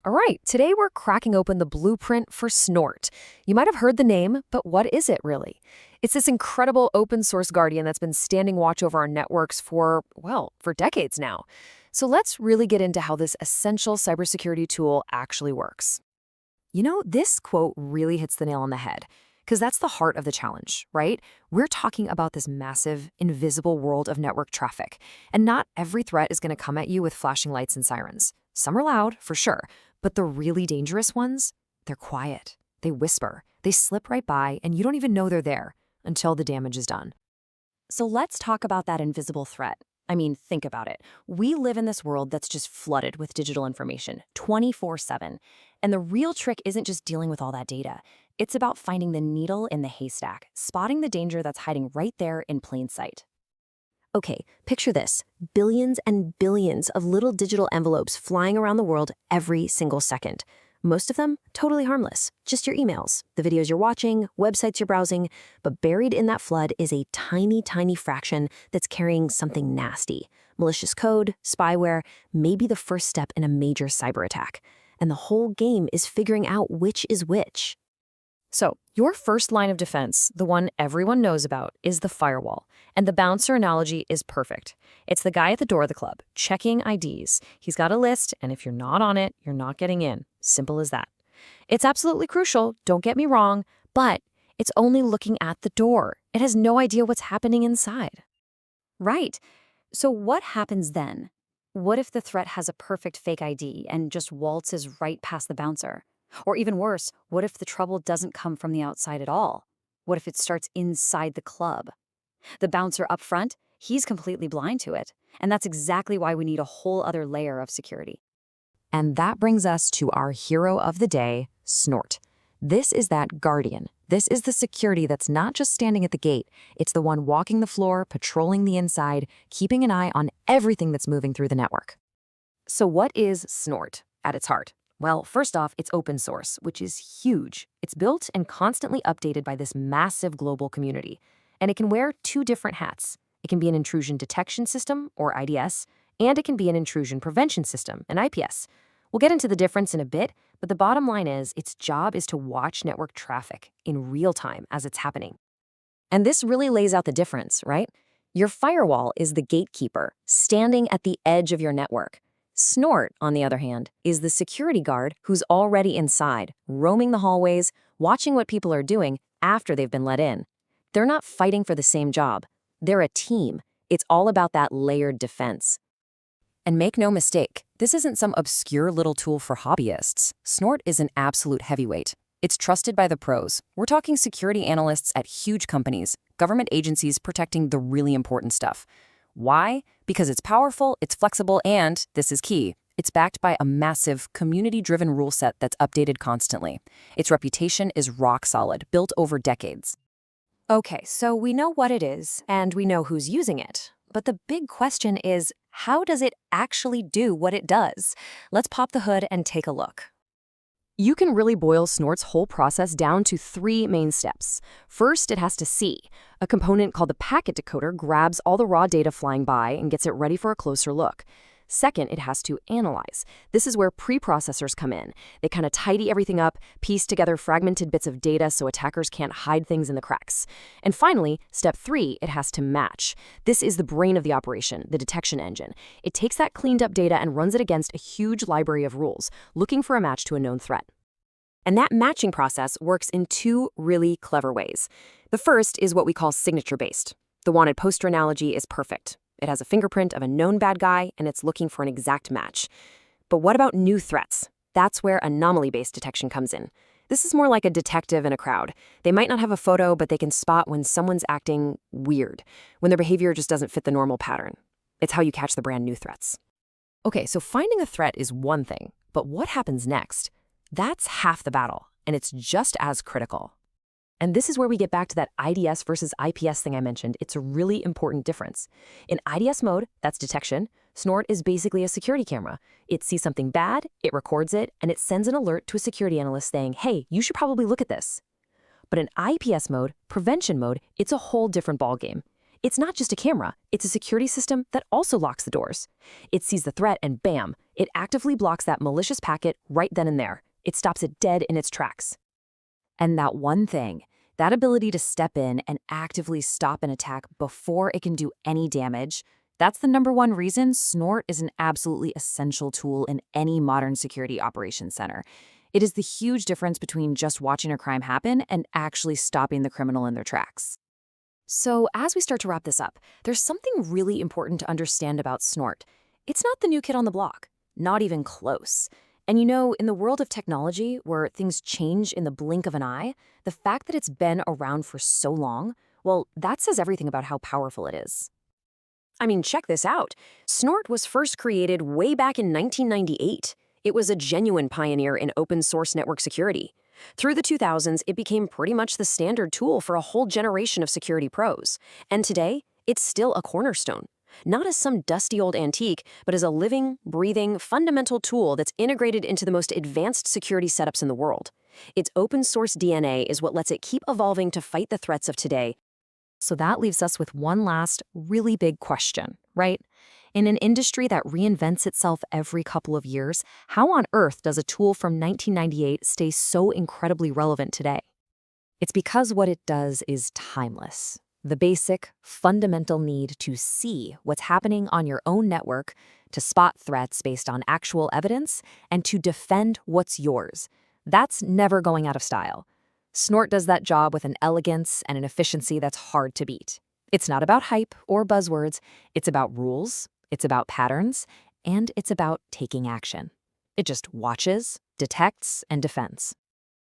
All right, today we're cracking open the blueprint for Snort. You might have heard the name, but what is it really? It's this incredible open source guardian that's been standing watch over our networks for, well, for decades now. So let's really get into how this essential cybersecurity tool actually works. This quote really hits the nail on the head, because that's the heart of the challenge, right? We're talking about this massive, invisible world of network traffic, and not every threat is going to come at you with flashing lights and sirens. Some are loud, for sure, but the really dangerous ones, they're quiet. They whisper, they slip right by, and you don't even know they're there until the damage is done. So let's talk about that invisible threat. I mean, think about it. We live in this world that's just flooded with digital information 24/7. And the real trick isn't just dealing with all that data. It's about finding the needle in the haystack, spotting the danger that's hiding right there in plain sight. Okay, picture this. Billions and billions of little digital envelopes flying around the world every single second. Most of them totally harmless, just your emails, the videos you're watching, websites you're browsing, but buried in that flood is a tiny, tiny fraction that's carrying something nasty. Malicious code, spyware, maybe the first step in a major cyber attack. And the whole game is figuring out which is which. So, your first line of defense, the one everyone knows about, is the firewall. And the bouncer analogy is perfect. It's the guy at the door of the club, checking IDs. He's got a list, and if you're not on it, you're not getting in. Simple as that. It's absolutely crucial, don't get me wrong, but it's only looking at the door. It has no idea what's happening inside. Right. So what happens then? What if the threat has a perfect fake ID and just waltzes right past the bouncer? Or even worse, what if the trouble doesn't come from the outside at all? What if it starts inside the club? The bouncer up front, he's completely blind to it. And that's exactly why we need a whole other layer of security. And that brings us to our hero of the day, Snort. This is that guardian. This is the security that's not just standing at the gate. It's the one walking the floor, patrolling the inside, keeping an eye on everything that's moving through the network. So what is Snort at its heart? Well, first off, it's open source, which is huge. It's built and constantly updated by this massive global community. And it can wear two different hats. It can be an intrusion detection system, or IDS, and it can be an intrusion prevention system, an IPS. We'll get into the difference in a bit, but the bottom line is its job is to watch network traffic in real time as it's happening. And this really lays out the difference, right? Your firewall is the gatekeeper, standing at the edge of your network. Snort, on the other hand, is the security guard who's already inside, roaming the hallways, watching what people are doing after they've been let in. They're not fighting for the same job. They're a team. It's all about that layered defense. And make no mistake, this isn't some obscure little tool for hobbyists. Snort is an absolute heavyweight. It's trusted by the pros. We're talking security analysts at huge companies, government agencies protecting the really important stuff. Why? Because it's powerful, it's flexible, and, this is key, it's backed by a massive, community-driven rule set that's updated constantly. Its reputation is rock solid, built over decades. Okay, so we know what it is, and we know who's using it. But the big question is, how does it actually do what it does? Let's pop the hood and take a look. You can really boil Snort's whole process down to three main steps. First, it has to see. A component called the packet decoder grabs all the raw data flying by and gets it ready for a closer look. Second, it has to analyze. This is where preprocessors come in. They kind of tidy everything up, piece together fragmented bits of data so attackers can't hide things in the cracks. And finally, step 3, it has to match. This is the brain of the operation, the detection engine. It takes that cleaned up data and runs it against a huge library of rules, looking for a match to a known threat. And that matching process works in two really clever ways. The first is what we call signature-based. The wanted poster analogy is perfect. It has a fingerprint of a known bad guy, and it's looking for an exact match. But what about new threats? That's where anomaly-based detection comes in. This is more like a detective in a crowd. They might not have a photo, but they can spot when someone's acting weird, when their behavior just doesn't fit the normal pattern. It's how you catch the brand new threats. Okay, so finding a threat is one thing, but what happens next? That's half the battle, and it's just as critical. And this is where we get back to that IDS versus IPS thing I mentioned. It's a really important difference. In IDS mode, that's detection, Snort is basically a security camera. It sees something bad, it records it, and it sends an alert to a security analyst saying, hey, you should probably look at this. But in IPS mode, prevention mode, it's a whole different ballgame. It's not just a camera, it's a security system that also locks the doors. It sees the threat and bam, it actively blocks that malicious packet right then and there. It stops it dead in its tracks. And that one thing, that ability to step in and actively stop an attack before it can do any damage, that's the number one reason Snort is an absolutely essential tool in any modern security operations center. It is the huge difference between just watching a crime happen and actually stopping the criminal in their tracks. So, as we start to wrap this up, there's something really important to understand about Snort. It's not the new kid on the block, not even close. And in the world of technology, where things change in the blink of an eye, the fact that it's been around for so long, well, that says everything about how powerful it is. I mean, check this out. Snort was first created way back in 1998. It was a genuine pioneer in open source network security. Through the 2000s, it became pretty much the standard tool for a whole generation of security pros. And today, it's still a cornerstone. Not as some dusty old antique, but as a living, breathing, fundamental tool that's integrated into the most advanced security setups in the world. Its open source DNA is what lets it keep evolving to fight the threats of today. So that leaves us with one last really big question, right? In an industry that reinvents itself every couple of years, how on earth does a tool from 1998 stay so incredibly relevant today? It's because what it does is timeless. The basic, fundamental need to see what's happening on your own network, to spot threats based on actual evidence, and to defend what's yours. That's never going out of style. Snort does that job with an elegance and an efficiency that's hard to beat. It's not about hype or buzzwords. It's about rules, it's about patterns, and it's about taking action. It just watches, detects, and defends.